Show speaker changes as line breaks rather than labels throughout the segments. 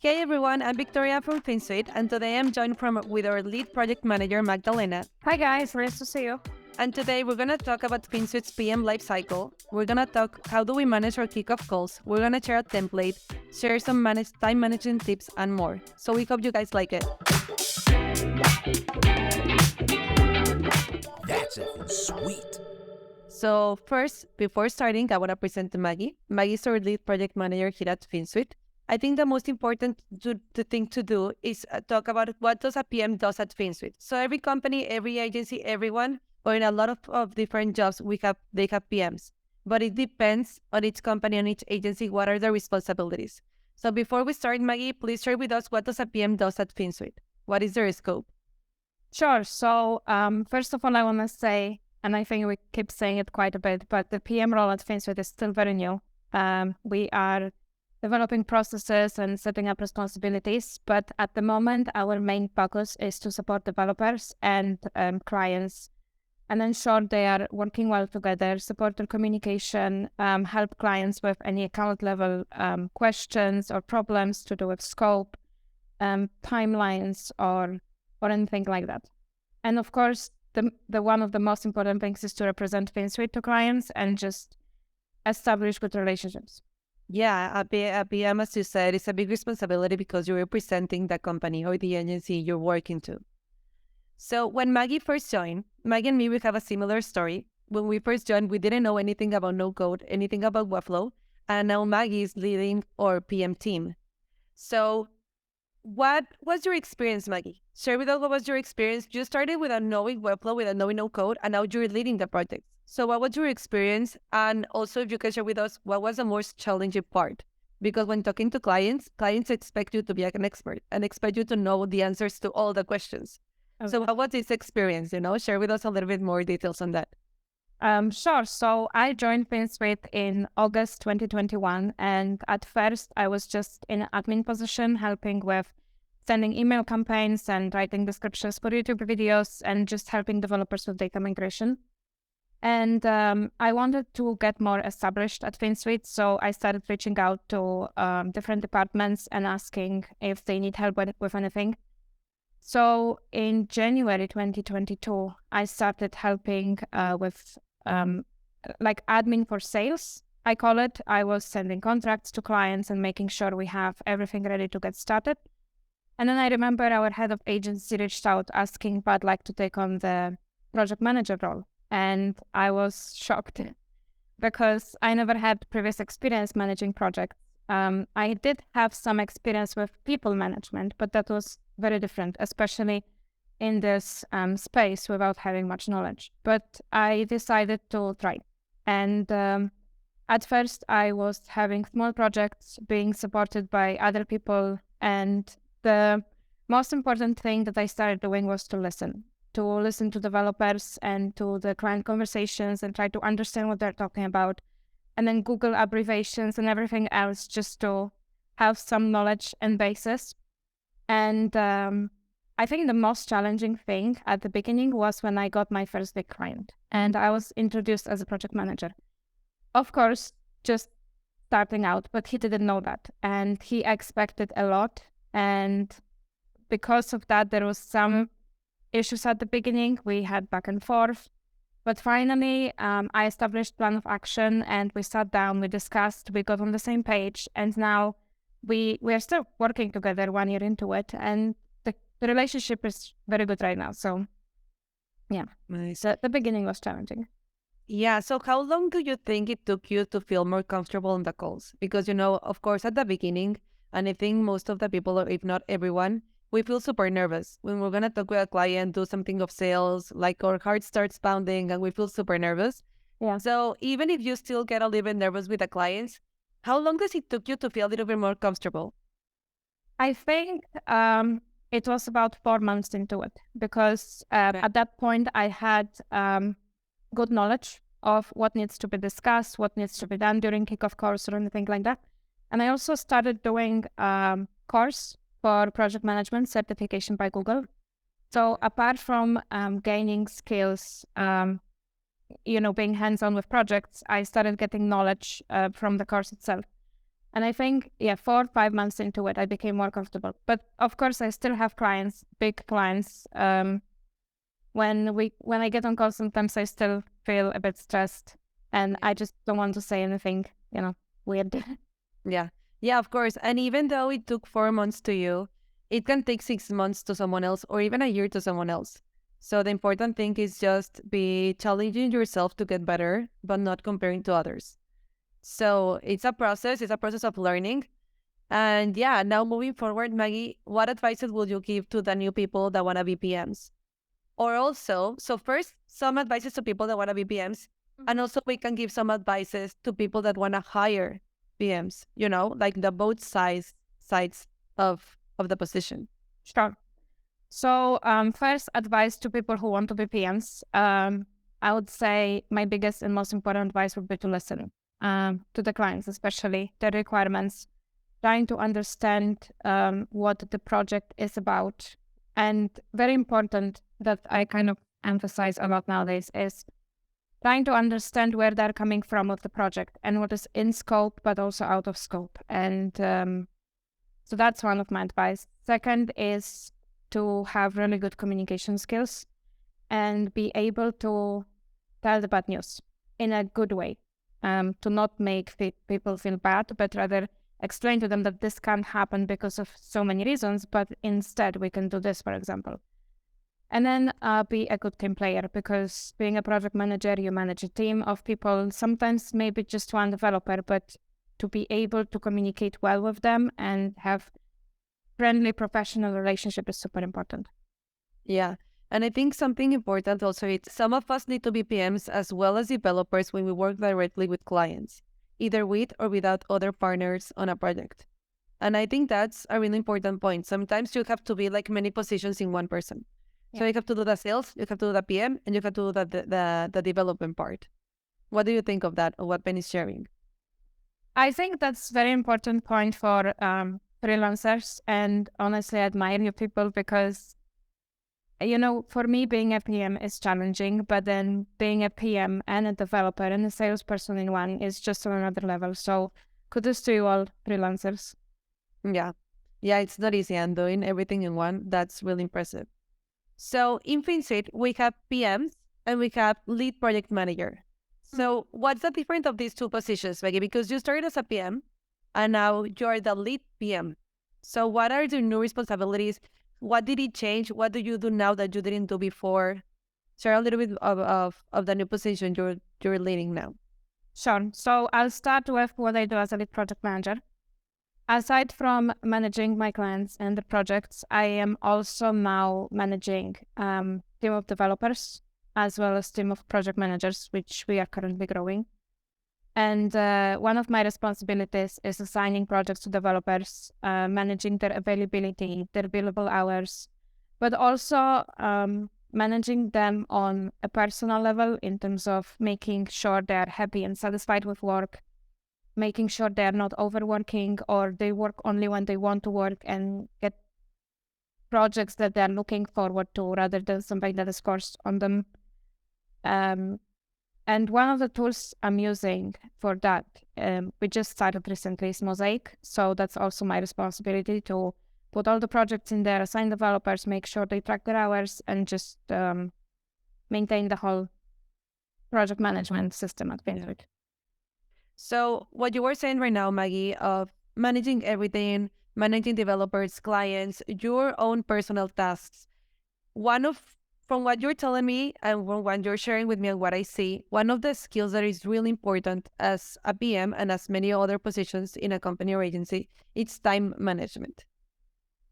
Hey everyone, I'm Victoria from Finsweet, and today I'm joined with our lead project manager, Magdalena.
Hi guys, nice to see you.
And today we're gonna talk about Finsweet's PM lifecycle. We're gonna talk how do we manage our kickoff calls. We're gonna share a template, share some time management tips, and more. So we hope you guys like it.
That's effing sweet.
So first, before starting, I wanna present to Maggie. Maggie is our lead project manager here at Finsweet. I think the most important thing to do is talk about what does a PM does at Finsweet. So every company, every agency, everyone, or in a lot of different jobs, they have PMs. But it depends on each company, on each agency, what are their responsibilities. So before we start, Maggie, please share with us what does a PM does at Finsweet? What is their scope?
Sure. So first of all, I want to say, and I think we keep saying it quite a bit, but the PM role at Finsweet is still very new. We are developing processes and setting up responsibilities. But at the moment, our main focus is to support developers and clients and ensure they are working well together, support their communication, help clients with any account level questions or problems to do with scope, timelines, or anything like that. And of course, the one of the most important things is to represent Finsweet to clients and just establish good relationships.
Yeah, a PM, as you said, is a big responsibility because you're representing the company or the agency you're working to. So when Maggie first joined, Maggie and me, we have a similar story. When we first joined, we didn't know anything about no-code, anything about Webflow, and now Maggie is leading our PM team. So what was your experience, Maggie? Share with us what was your experience. You started without knowing Webflow, without knowing no-code, and now you're leading the project. So what was your experience? And also, if you can share with us, what was the most challenging part? Because when talking to clients expect you to be an expert and expect you to know the answers to all the questions. Okay. So what was this experience? Share with us a little bit more details on that.
Sure. So I joined Finsweet in August 2021. And at first, I was just in an admin position, helping with sending email campaigns and writing descriptions for YouTube videos and just helping developers with data migration. And I wanted to get more established at Finsweet, so I started reaching out to different departments and asking if they need help with anything. So in January 2022, I started helping with admin for sales, I call it. I was sending contracts to clients and making sure we have everything ready to get started. And then I remember our head of agency reached out asking if I'd like to take on the project manager role. And I was shocked because I never had previous experience managing projects. I did have some experience with people management, but that was very different, especially in this space without having much knowledge. But I decided to try. And at first, I was having small projects being supported by other people. And the most important thing that I started doing was to listen to developers and to the client conversations and try to understand what they're talking about. And then Google abbreviations and everything else just to have some knowledge and basis. And I think the most challenging thing at the beginning was when I got my first big client and I was introduced as a project manager. Of course, just starting out, but he didn't know that. And he expected a lot. And because of that, there was some issues at the beginning. We had back and forth, but finally I established plan of action and we sat down, we discussed, we got on the same page, and now we are still working together 1 year into it, and the relationship is very good right now. So yeah, nice. So the beginning was challenging.
Yeah, so how long do you think it took you to feel more comfortable on the calls? Because, of course, at the beginning, and I think most of the people, or if not everyone, we feel super nervous when we're going to talk with a client, do something of sales, like our heart starts pounding and we feel super nervous. Yeah. So even if you still get a little bit nervous with the clients, how long does it took you to feel a little bit more comfortable?
I think it was about 4 months into it because at that point I had good knowledge of what needs to be discussed, what needs to be done during kickoff calls or anything like that. And I also started doing course for project management certification by Google. So apart from gaining skills, being hands-on with projects, I started getting knowledge from the course itself. And I think, 4 or 5 months into it, I became more comfortable. But of course, I still have clients, big clients. When I get on calls, sometimes I still feel a bit stressed, and I just don't want to say anything, weird.
Yeah. Yeah, of course. And even though it took 4 months to you, it can take 6 months to someone else or even a year to someone else. So the important thing is just be challenging yourself to get better, but not comparing to others. So it's a process of learning. And yeah, now moving forward, Maggie, what advices would you give to the new people that want to be PMs? Or also, so first, some advices to people that want to be PMs, and also we can give some advices to people that want to hire PMs, like the both sides of the position.
Sure. So first advice to people who want to be PMs, I would say my biggest and most important advice would be to listen to the clients, especially their requirements, trying to understand what the project is about. And very important that I kind of emphasize a lot nowadays is trying to understand where they're coming from with the project and what is in scope, but also out of scope. And so that's one of my advice. Second is to have really good communication skills and be able to tell the bad news in a good way, to not make people feel bad, but rather explain to them that this can't happen because of so many reasons, but instead we can do this, for example. And then be a good team player, because being a project manager, you manage a team of people, sometimes maybe just one developer, but to be able to communicate well with them and have friendly professional relationship is super important.
Yeah. And I think something important also is some of us need to be PMs as well as developers when we work directly with clients, either with or without other partners on a project. And I think that's a really important point. Sometimes you have to be like many positions in one person. So you have to do the sales, you have to do the PM, and you have to do the development part. What do you think of that, or what Ben is sharing?
I think that's very important point for freelancers, and honestly, I admire you people because, for me, being a PM is challenging, but then being a PM and a developer and a salesperson in one is just on another level. So kudos to you all, freelancers.
Yeah. Yeah, it's not easy, and doing everything in one, that's really impressive. So in Finsweet, we have PMs and we have lead project manager. So what's the difference of these two positions, Maggie? Because you started as a PM and now you're the lead PM. So what are your new responsibilities? What did it change? What do you do now that you didn't do before? Share a little bit of the new position you're leading now.
Sure. So I'll start with what I do as a lead project manager. Aside from managing my clients and the projects, I am also now managing team of developers as well as team of project managers, which we are currently growing. And one of my responsibilities is assigning projects to developers, managing their availability, their billable hours, but also managing them on a personal level in terms of making sure they are happy and satisfied with work, making sure they are not overworking or they work only when they want to work and get projects that they're looking forward to rather than something that is forced on them. And one of the tools I'm using for that, we just started recently, is Mosaic. So that's also my responsibility to put all the projects in there, assign developers, make sure they track their hours, and just maintain the whole project management system at Finsweet.
So what you were saying right now, Maggie, of managing everything, managing developers, clients, your own personal tasks. From what you're telling me and from what you're sharing with me and what I see, one of the skills that is really important as a PM and as many other positions in a company or agency, it's time management.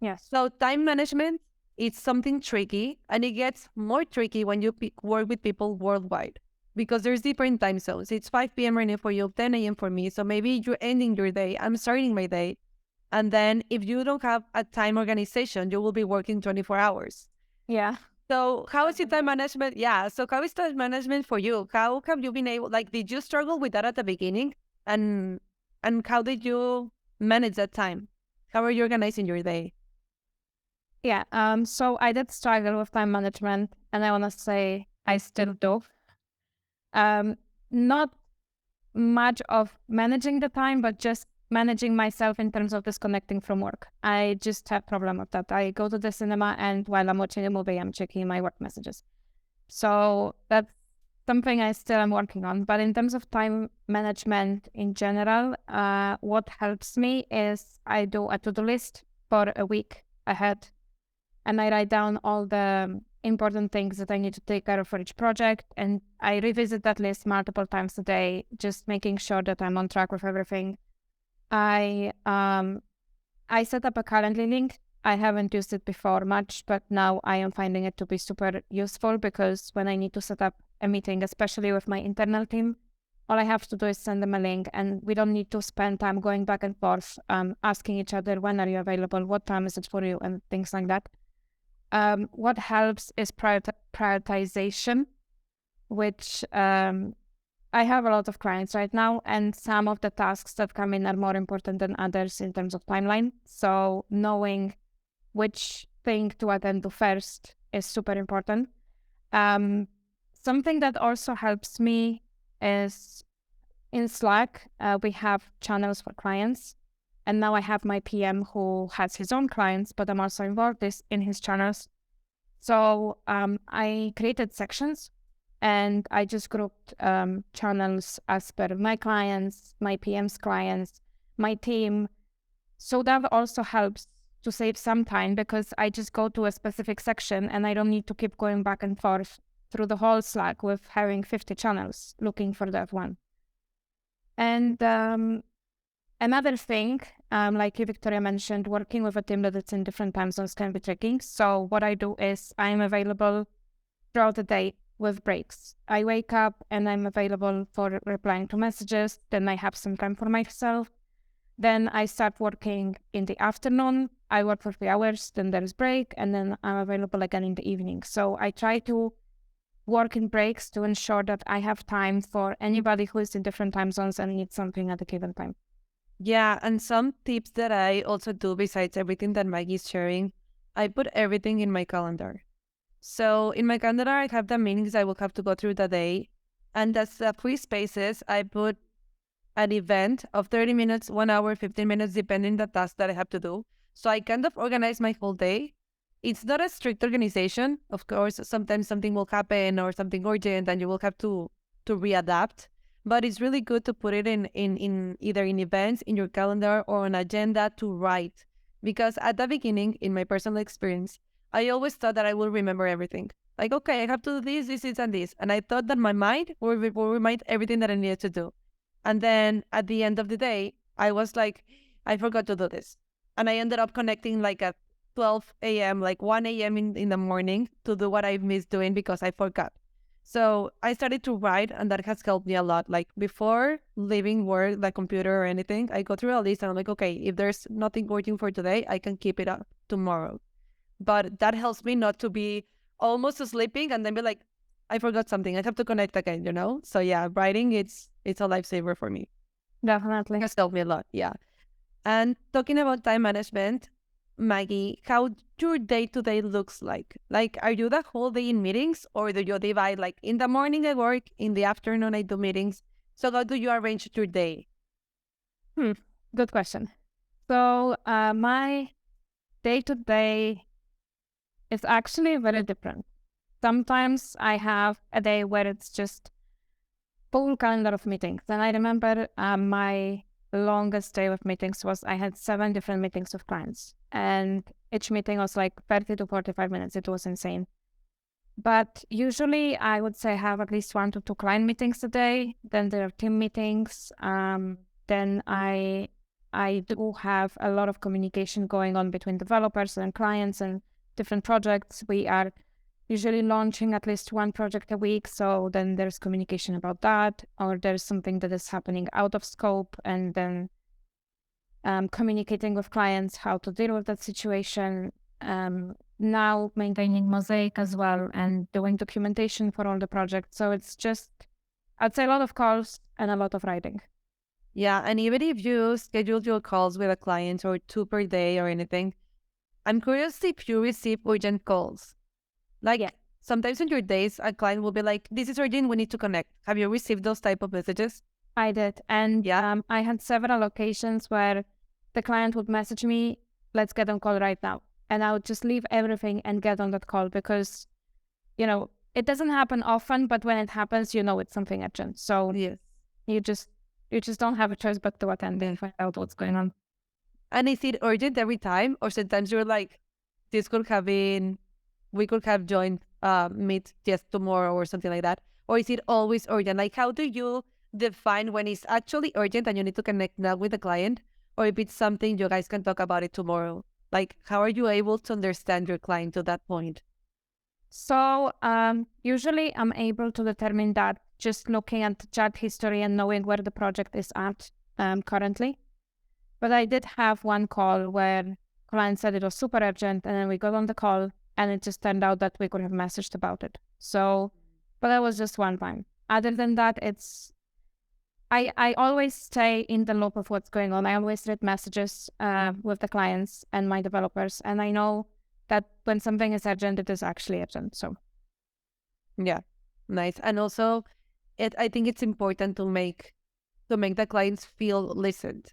Yes.
So time management, it's something tricky, and it gets more tricky when you work with people worldwide, because there's different time zones. It's 5 p.m. right now for you, 10 a.m. for me. So maybe you're ending your day, I'm starting my day. And then if you don't have a time organization, you will be working 24 hours.
Yeah.
So how is it time management? Yeah. So how is time management for you? How have you been able, did you struggle with that at the beginning? And how did you manage that time? How are you organizing your day?
Yeah. So I did struggle with time management, and I want to say I still do. Not much of managing the time, but just managing myself in terms of disconnecting from work. I just have problem with that. I go to the cinema and while I'm watching a movie, I'm checking my work messages. So that's something I still am working on. But in terms of time management in general, what helps me is I do a to-do list for a week ahead, and I write down all the important things that I need to take care of for each project, and I revisit that list multiple times a day, just making sure that I'm on track with everything. I set up a Calendly link. I haven't used it before much, but now I am finding it to be super useful because when I need to set up a meeting, especially with my internal team, all I have to do is send them a link, and we don't need to spend time going back and forth, asking each other, when are you available, what time is it for you, and things like that. What helps is prioritization, which I have a lot of clients right now, and some of the tasks that come in are more important than others in terms of timeline. So knowing which thing to attend to first is super important. Something that also helps me is in Slack, we have channels for clients. And now I have my PM who has his own clients, but I'm also involved in his channels. So I created sections and I just grouped channels as per my clients, my PM's clients, my team. So that also helps to save some time because I just go to a specific section and I don't need to keep going back and forth through the whole Slack with having 50 channels looking for that one. And another thing, like Victoria mentioned, working with a team that is in different time zones can be tricky. So what I do is I'm available throughout the day with breaks. I wake up and I'm available for replying to messages. Then I have some time for myself. Then I start working in the afternoon. I work for 3 hours, then there's break, and then I'm available again in the evening. So I try to work in breaks to ensure that I have time for anybody who is in different time zones and needs something at a given time.
Yeah, and some tips that I also do besides everything that Maggie's sharing, I put everything in my calendar. So in my calendar, I have the meetings I will have to go through the day. And as the free spaces, I put an event of 30 minutes, 1 hour, 15 minutes, depending the task that I have to do. So I kind of organize my whole day. It's not a strict organization. Of course, sometimes something will happen or something urgent and you will have to readapt. But it's really good to put it in either in events, in your calendar, or an agenda to write. Because at the beginning, in my personal experience, I always thought that I will remember everything. Like, okay, I have to do this, and this. And I thought that my mind will remind everything that I needed to do. And then at the end of the day, I was like, I forgot to do this. And I ended up connecting like at 12 a.m., like 1 a.m. in the morning to do what I missed doing because I forgot. So I started to write, and that has helped me a lot. Like before leaving work, the computer or anything, I go through a list and I'm like, okay, if there's nothing working for today, I can keep it up tomorrow. But that helps me not to be almost sleeping and then be like, I forgot something. I have to connect again, you know? So yeah, writing, it's a lifesaver for me.
Definitely.
It has helped me a lot, yeah. And talking about time management, Maggie, how your day-to-day looks like? Like, are you the whole day in meetings or do you divide like in the morning I work, in the afternoon I do meetings? So how do you arrange your day?
Good question. So my day-to-day is actually very different. Sometimes I have a day where it's just full calendar of meetings. And I remember my longest day of meetings was I had 7 different meetings with clients. And each meeting was like 30 to 45 minutes. It was insane. But usually I would say I have at least 1 to 2 client meetings a day. Then there are team meetings. Then I do have a lot of communication going on between developers and clients and different projects. We are usually launching at least 1 project a week. So then there's communication about that, or there's something that is happening out of scope, and then communicating with clients how to deal with that situation. Now maintaining Mosaic as well and doing documentation for all the projects. So it's just, I'd say a lot of calls and a lot of writing.
Yeah, and even if you schedule your calls with a client or 2 per day or anything, I'm curious if you receive urgent calls. Like, sometimes in your days, a client will be like, this is urgent, we need to connect. Have you received those type of messages?
I did. And I had several occasions where the client would message me, let's get on call right now. And I would just leave everything and get on that call because, it doesn't happen often, but when it happens, it's something urgent. So
Yes.
you just don't have a choice but to attend and find out what's going on.
And is it urgent every time? Or sometimes you're like, we could have joined meet just tomorrow or something like that? Or is it always urgent? Like, how do you define when it's actually urgent and you need to connect now with the client? Or if it's something you guys can talk about it tomorrow? Like, how are you able to understand your client to that point?
So usually I'm able to determine that just looking at the chat history and knowing where the project is at currently. But I did have one call where client said it was super urgent, and then we got on the call, and it just turned out that we could have messaged about it. So, but that was just one time. Other than that, I always stay in the loop of what's going on. I always read messages with the clients and my developers, and I know that when something is urgent, it is actually urgent. So,
yeah, nice. And also, I think it's important to make the clients feel listened.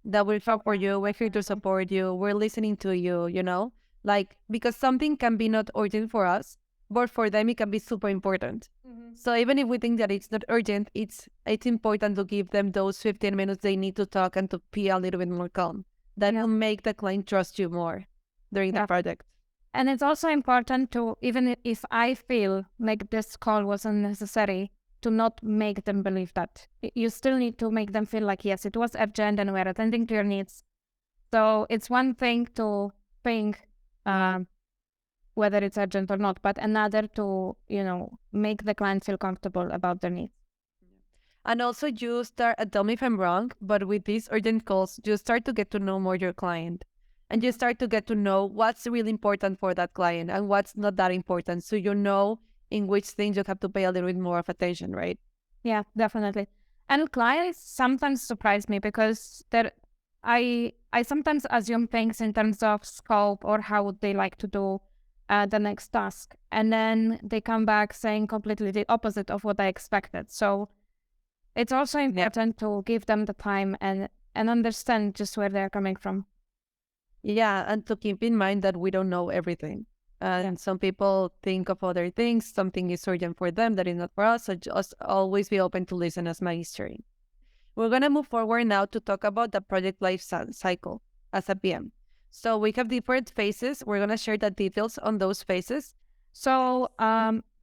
That we're here for you, we're here to support you, we're listening to you, like, because something can be not urgent for us, but for them it can be super important. So even if we think that it's not urgent, it's important to give them those 15 minutes they need to talk and to be a little bit more calm. That will make the client trust you more during the project.
And it's also important to, even if I feel like this call was unnecessary, to not make them believe that. You still need to make them feel like, yes, it was urgent and we're attending to your needs. So it's one thing to think whether it's urgent or not, but another to, make the client feel comfortable about their needs.
And also you start, tell me if I'm wrong, but with these urgent calls, you start to get to know more your client. And you start to get to know what's really important for that client and what's not that important. So in which things you have to pay a little bit more of attention, right?
Yeah, definitely. And clients sometimes surprise me because I sometimes assume things in terms of scope or how would they like to do the next task. And then they come back saying completely the opposite of what I expected. So it's also important to give them the time and understand just where they're coming from.
Yeah, and to keep in mind that we don't know everything. And some people think of other things, something is urgent for them that is not for us, so just always be open to listen as my history. We're going to move forward now to talk about the project life cycle as a PM. So we have different phases. We're going to share the details on those phases.
So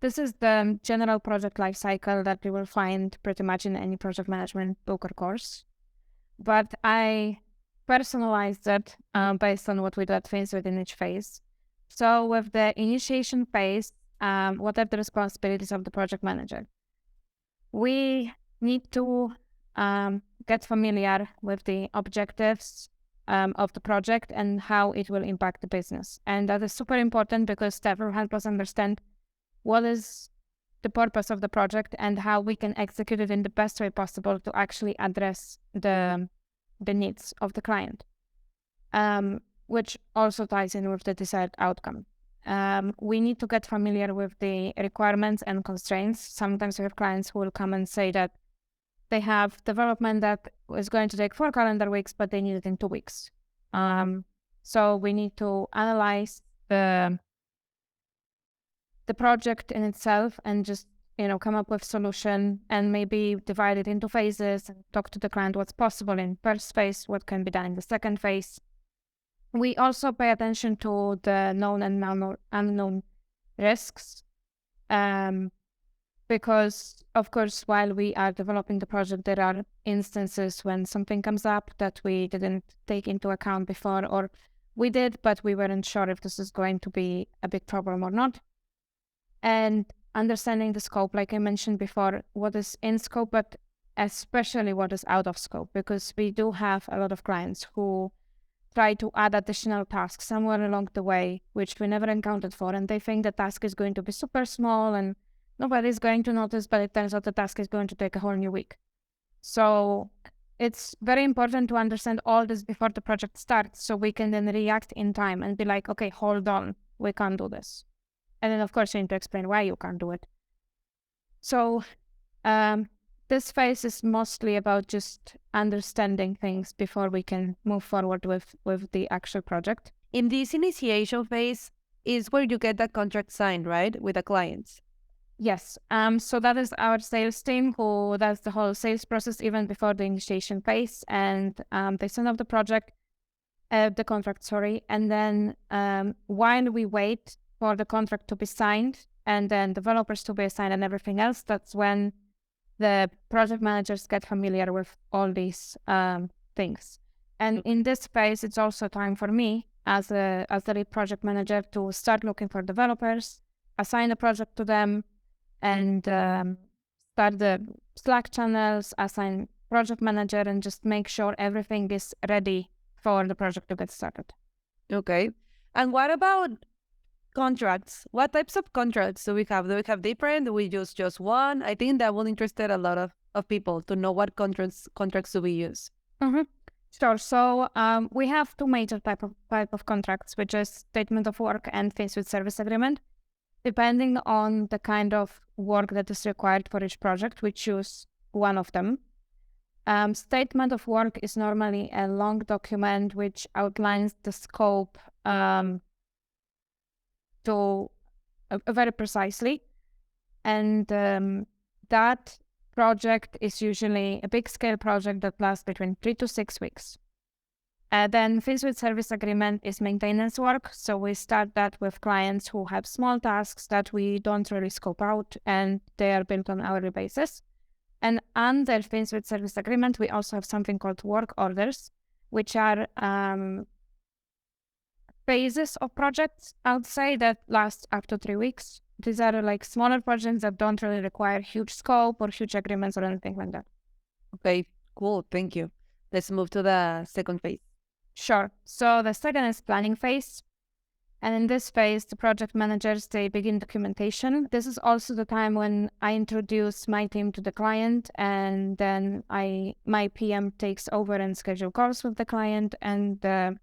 this is the general project life cycle that you will find pretty much in any project management book or course. But I personalized it based on what we do at Finsweet in each phase. So with the initiation phase, what are the responsibilities of the project manager? We need to get familiar with the objectives of the project and how it will impact the business. And that is super important because that will help us understand what is the purpose of the project and how we can execute it in the best way possible to actually address the needs of the client. Which also ties in with the desired outcome. We need to get familiar with the requirements and constraints. Sometimes we have clients who will come and say that they have development that is going to take 4 calendar weeks, but they need it in 2 weeks. So we need to analyze the project in itself and just come up with solution and maybe divide it into phases and talk to the client what's possible in first phase, what can be done in the second phase. We also pay attention to the known and unknown risks because, of course, while we are developing the project, there are instances when something comes up that we didn't take into account before, or we did, but we weren't sure if this is going to be a big problem or not. And understanding the scope, like I mentioned before, what is in scope, but especially what is out of scope, because we do have a lot of clients who try to add additional tasks somewhere along the way, which we never encountered for, and they think the task is going to be super small and nobody's going to notice, but it turns out the task is going to take a whole new week. So it's very important to understand all this before the project starts, so we can then react in time and be like, okay, hold on, we can't do this. And then, of course, you need to explain why you can't do it. So this phase is mostly about just understanding things before we can move forward with the actual project.
In this initiation phase is where you get that contract signed, right, with the clients?
Yes. So that is our sales team who does the whole sales process even before the initiation phase, and they send off the contract, sorry. And then while we wait for the contract to be signed and then developers to be assigned and everything else, that's when the project managers get familiar with all these things. And in this phase, it's also time for me as the lead project manager to start looking for developers, assign a project to them, and start the Slack channels, assign project manager, and just make sure everything is ready for the project to get started.
Okay. And what about contracts? What types of contracts do we have? Do we have different? Do we use just one? I think that will interest a lot of people to know what contracts do we use.
Mm-hmm. Sure. So we have two major type of contracts, which is statement of work and Finsweet service agreement. Depending on the kind of work that is required for each project, we choose one of them. Statement of work is normally a long document which outlines the scope very precisely. And that project is usually a big scale project that lasts between 3 to 6 weeks. Then Finsweet service agreement is maintenance work. So we start that with clients who have small tasks that we don't really scope out and they are built on hourly basis. And under Finsweet service agreement, we also have something called work orders, which are phases of projects, I would say, that last up to 3 weeks. These are like smaller projects that don't really require huge scope or huge agreements or anything like that.
Okay, cool. Thank you. Let's move to the second phase.
Sure. So the second is planning phase. And in this phase, the project managers, they begin documentation. This is also the time when I introduce my team to the client, and then my PM takes over and schedule calls with the client and the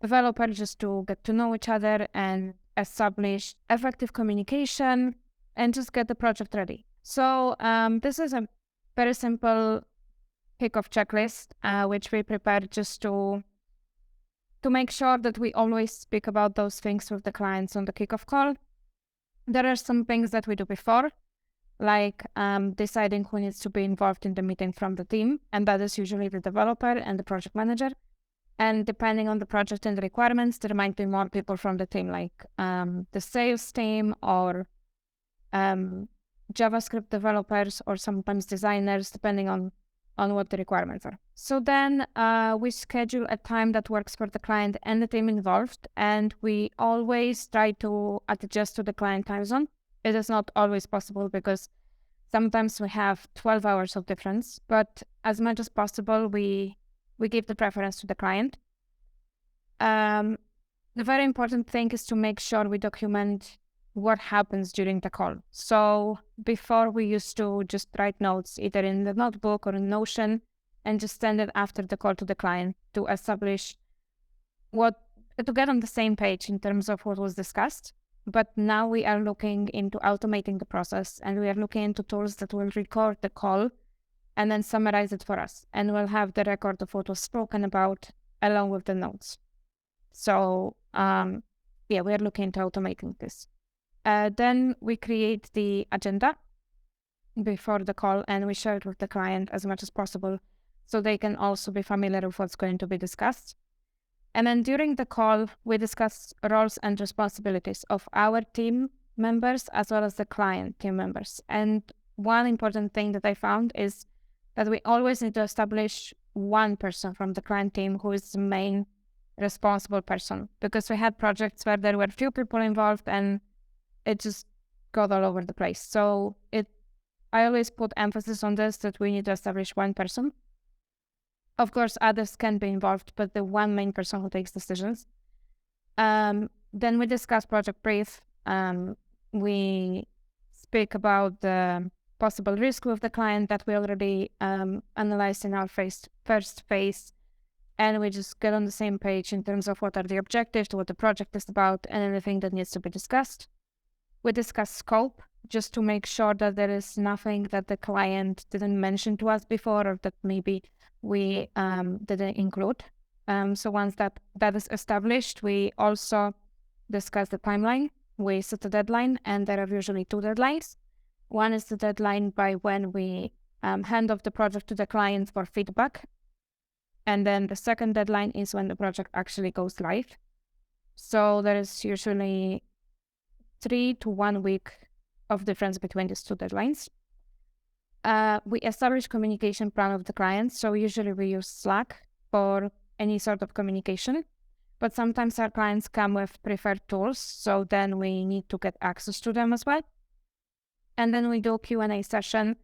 developer just to get to know each other and establish effective communication and just get the project ready. So this is a very simple kickoff checklist, which we prepared just to make sure that we always speak about those things with the clients on the kickoff call. There are some things that we do before, like deciding who needs to be involved in the meeting from the team, and that is usually the developer and the project manager. And depending on the project and the requirements, there might be more people from the team, like the sales team or JavaScript developers or sometimes designers, depending on what the requirements are. So then we schedule a time that works for the client and the team involved, and we always try to adjust to the client time zone. It is not always possible because sometimes we have 12 hours of difference, but as much as possible, we give the preference to the client. The very important thing is to make sure we document what happens during the call. So before we used to just write notes either in the notebook or in Notion and just send it after the call to the client to establish to get on the same page in terms of what was discussed. But now we are looking into automating the process, and we are looking into tools that will record the call and then summarize it for us. And we'll have the record of what was spoken about along with the notes. So we are looking into automating this. Then we create the agenda before the call, and we share it with the client as much as possible so they can also be familiar with what's going to be discussed. And then during the call, we discuss roles and responsibilities of our team members as well as the client team members. And one important thing that I found is that we always need to establish one person from the client team who is the main responsible person, because we had projects where there were few people involved and it just got all over the place. So I always put emphasis on this, that we need to establish one person. Of course, others can be involved, but the one main person who takes decisions. Then we discuss project brief. We speak about the possible risk with the client that we already analyzed in our first phase. And we just get on the same page in terms of what are the objectives, what the project is about, and everything that needs to be discussed. We discuss scope. just to make sure that there is nothing that the client didn't mention to us before or that maybe we didn't include. So once that is established, we also discuss the timeline. We set a deadline, and there are usually two deadlines. One is the deadline by when we hand off the project to the client for feedback. And then the second deadline is when the project actually goes live. So there is usually 3 to 1 week of difference between these two deadlines. We establish communication plan with the client. So usually we use Slack for any sort of communication. But sometimes our clients come with preferred tools, so then we need to get access to them as well. And then we do a Q&A session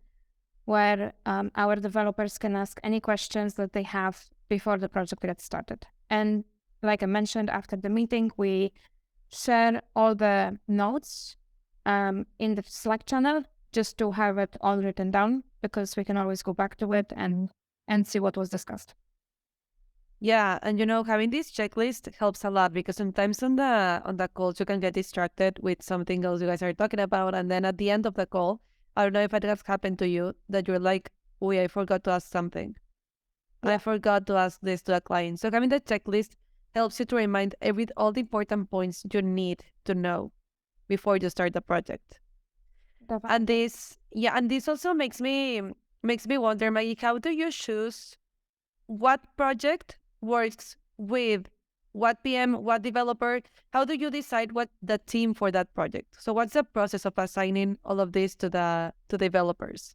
where our developers can ask any questions that they have before the project gets started. And like I mentioned, after the meeting, we share all the notes in the Slack channel just to have it all written down, because we can always go back to it and see what was discussed.
Yeah, and having this checklist helps a lot, because sometimes on the calls you can get distracted with something else you guys are talking about, and then at the end of the call, I don't know if it has happened to you, that you're like, "Oh, I forgot to ask something.
Yeah.
I forgot to ask this to a client." So having the checklist helps you to remind all the important points you need to know before you start the project. And this also makes me wonder, Maggie, how do you choose what project works with what PM, what developer? How do you decide what the team for that project? So what's the process of assigning all of this to developers?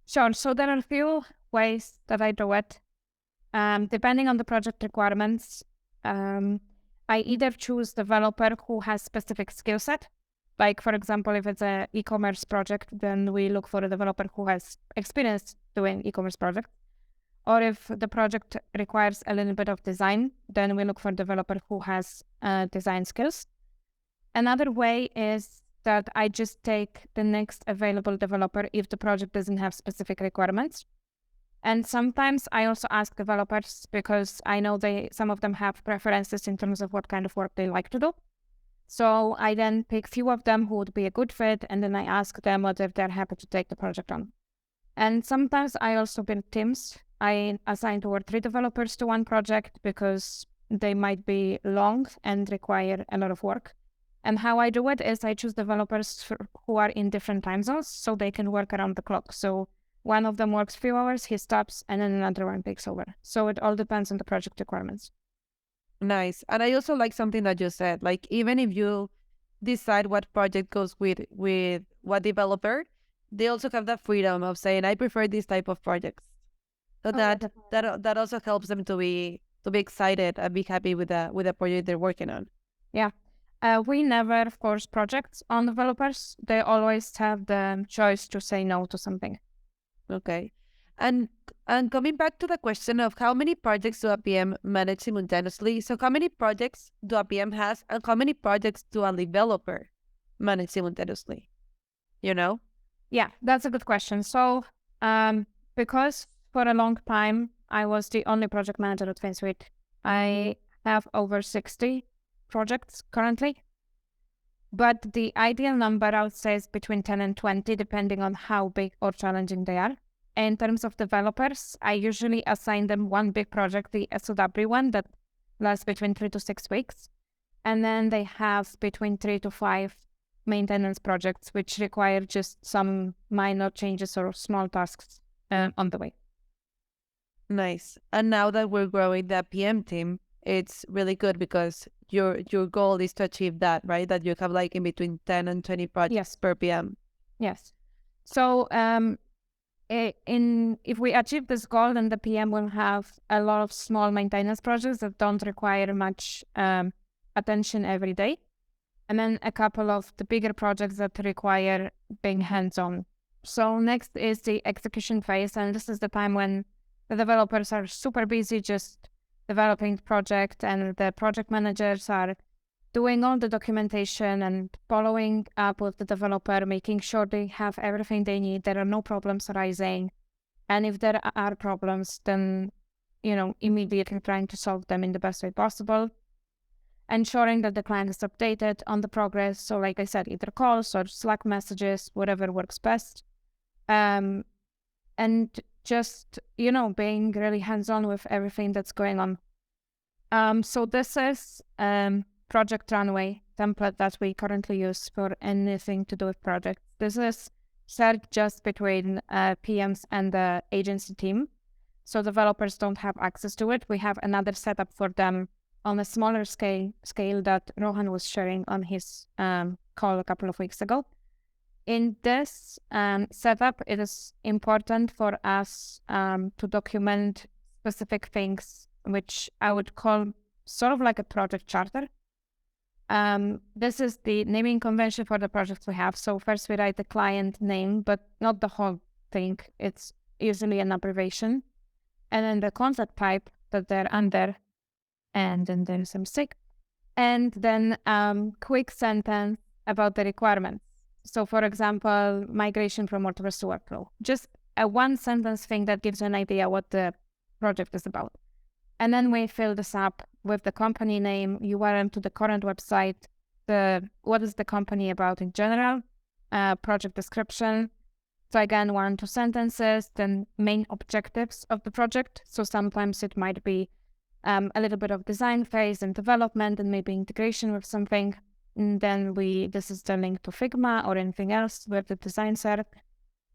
Sure. So there are a few ways that I do it. Depending on the project requirements, I either choose developer who has specific skill set. Like, for example, if it's an e-commerce project, then we look for a developer who has experience doing e-commerce projects. Or if the project requires a little bit of design, then we look for a developer who has design skills. Another way is that I just take the next available developer if the project doesn't have specific requirements. And sometimes I also ask developers, because I know some of them have preferences in terms of what kind of work they like to do. So I then pick few of them who would be a good fit, and then I ask them what if they're happy to take the project on. And sometimes I also build teams. I assign 2 or 3 developers to one project because they might be long and require a lot of work. And how I do it is I choose developers who are in different time zones so they can work around the clock. So one of them works few hours, he stops, and then another one takes over. So it all depends on the project requirements.
Nice. And I also like something that you said, like, even if you decide what project goes with what developer, they also have the freedom of saying, I prefer this type of projects. So that also helps them to be excited and be happy with the project they're working on.
Yeah. We never force projects on developers. They always have the choice to say no to something.
Okay. And coming back to the question of how many projects do a PM manage simultaneously, so how many projects do a PM has, and how many projects do a developer manage simultaneously?
Yeah, that's a good question. So because for a long time I was the only project manager at Finsweet, I have over 60 projects currently. But the ideal number, I would say, is between 10 and 20, depending on how big or challenging they are. In terms of developers, I usually assign them one big project, the SOW one, that lasts between 3 to 6 weeks. And then they have between 3 to 5 maintenance projects, which require just some minor changes or small tasks on the way.
Nice. And now that we're growing the PM team, it's really good because your goal is to achieve that, right? That you have like in between 10 and 20 projects per PM.
Yes. So if we achieve this goal, then the PM will have a lot of small maintenance projects that don't require much attention every day. And then a couple of the bigger projects that require being hands-on. So next is the execution phase. And this is the time when the developers are super busy just developing the project, and the project managers are doing all the documentation and following up with the developer, making sure they have everything they need, there are no problems arising. And if there are problems, then, immediately trying to solve them in the best way possible. ensuring that the client is updated on the progress. So like I said, either calls or Slack messages, whatever works best. And just, being really hands-on with everything that's going on. So this is Project Runway template that we currently use for anything to do with projects. This is shared just between PMs and the agency team. So developers don't have access to it. We have another setup for them on a smaller scale that Rohan was sharing on his call a couple of weeks ago. In this setup, it is important for us to document specific things, which I would call sort of like a project charter. This is the naming convention for the projects we have. So first we write the client name, but not the whole thing. It's usually an abbreviation. And then the contract type that they're under, and then there's some mistake. And then quick sentence about the requirements. So for example, migration from WordPress to Webflow. Just a one sentence thing that gives you an idea what the project is about. And then we fill this up with the company name, URL to the current website, what is the company about in general, project description. So again, 1-2 sentences, then main objectives of the project. So sometimes it might be a little bit of design phase and development and maybe integration with something. And then this is the link to Figma or anything else where the designs are.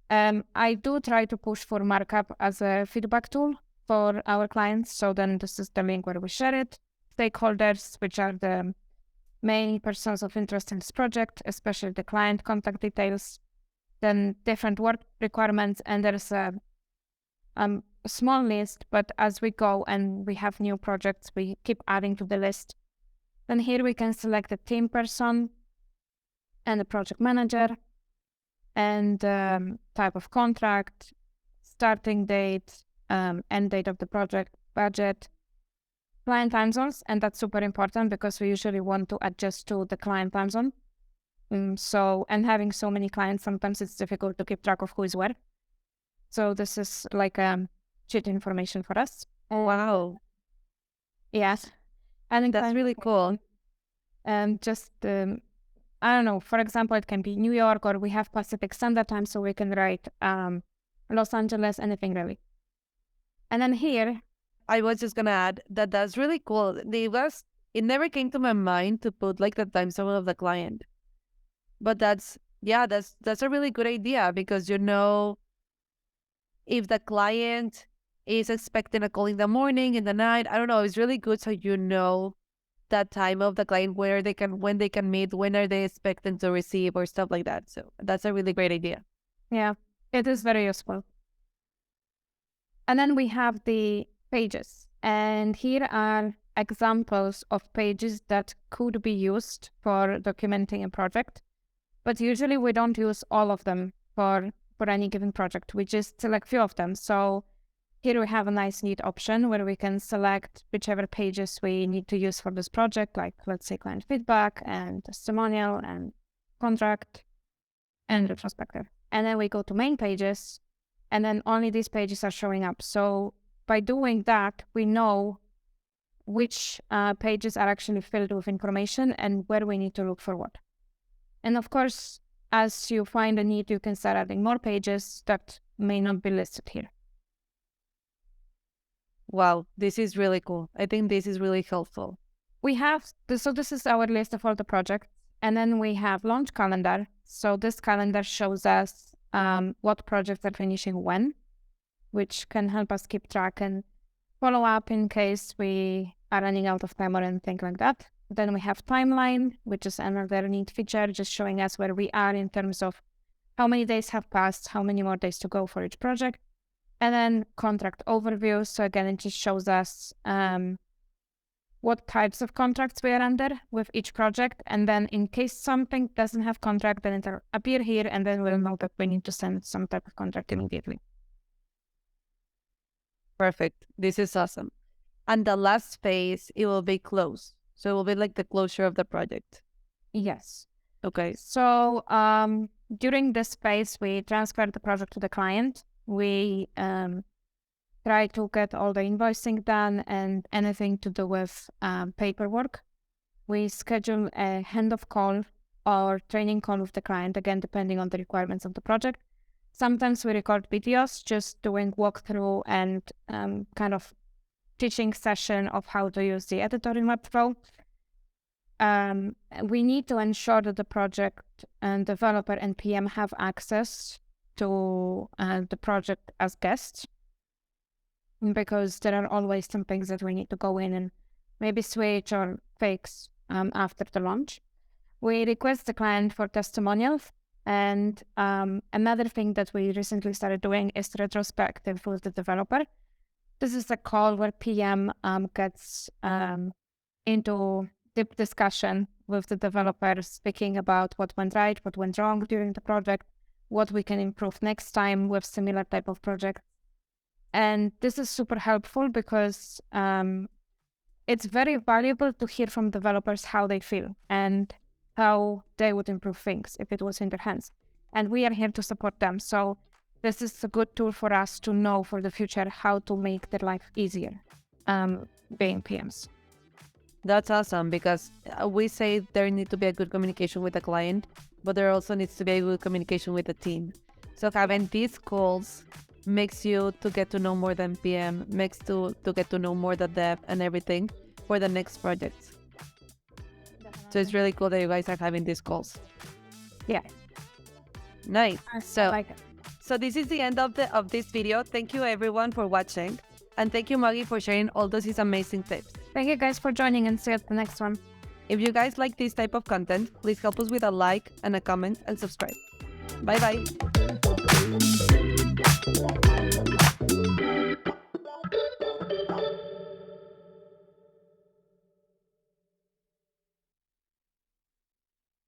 I do try to push for markup as a feedback tool for our clients. So then this is the link where we share it. Stakeholders, which are the main persons of interest in this project, especially the client contact details, then different work requirements, and there's a small list, but as we go and we have new projects, we keep adding to the list. Then here we can select a team person and a project manager and type of contract, starting date, end date of the project, budget, client time zones, and that's super important because we usually want to adjust to the client time zone. And having so many clients, sometimes it's difficult to keep track of who is where. So this is like cheat information for us.
Oh, wow.
Yes. And
that's really cool.
And I don't know, for example, it can be New York or we have Pacific Standard Time, so we can write Los Angeles, anything really. And then here,
I was just gonna add that that's really cool. It never came to my mind to put like the time zone of the client. But that's a really good idea because if the client is expecting a call in the morning, in the night, I don't know, it's really good so that time of the client when they can meet, when are they expecting to receive or stuff like that. So that's a really great idea.
Yeah, it is very useful. And then we have the pages, and here are examples of pages that could be used for documenting a project, but usually we don't use all of them for any given project. We just select few of them. So here we have a nice neat option where we can select whichever pages we need to use for this project, like let's say client feedback and testimonial and contract and retrospective. And then we go to main pages, and then only these pages are showing up. So by doing that, we know which pages are actually filled with information and where we need to look for what. And of course, as you find a need, you can start adding more pages that may not be listed here.
Wow, this is really cool. I think this is really helpful.
So this is our list of all the projects. And then we have launch calendar. So this calendar shows us what projects are finishing when, which can help us keep track and follow up in case we are running out of time or anything like that. Then we have timeline, which is another neat feature, just showing us where we are in terms of how many days have passed, how many more days to go for each project. And then contract overview. So again, it just shows us what types of contracts we are under with each project. And then in case something doesn't have contract, then it'll appear here, and then we'll know that we need to send some type of contract immediately.
Perfect. This is awesome. And the last phase, it will be close. So it will be like the closure of the project.
Yes.
Okay.
So during this phase, we transfer the project to the client. We try to get all the invoicing done and anything to do with paperwork. we schedule a handoff call or training call with the client, again, depending on the requirements of the project. Sometimes we record videos, just doing walkthrough and kind of teaching session of how to use the editor in Webflow. We need to ensure that the project and developer and PM have access to the project as guests, because there are always some things that we need to go in and maybe switch or fix after the launch. We request the client for testimonials. And another thing that we recently started doing is retrospective with the developer. This is a call where PM gets into deep discussion with the developer, speaking about what went right, what went wrong during the project, what we can improve next time with similar type of project. And this is super helpful because it's very valuable to hear from developers how they feel and how they would improve things if it was in their hands. And we are here to support them. So this is a good tool for us to know for the future how to make their life easier being PMs.
That's awesome, because we say there needs to be a good communication with the client, but there also needs to be a good communication with the team. So having these calls makes you to get to know more than PM, makes to get to know more the dev and everything for the next projects. So it's really cool that you guys are having these calls.
Yeah.
Nice.
I like it.
So this is the end of this video. Thank you everyone for watching. And thank you, Maggie, for sharing all those amazing tips.
Thank you guys for joining, and see you at the next one.
If you guys like this type of content, please help us with a like and a comment and subscribe. Bye bye.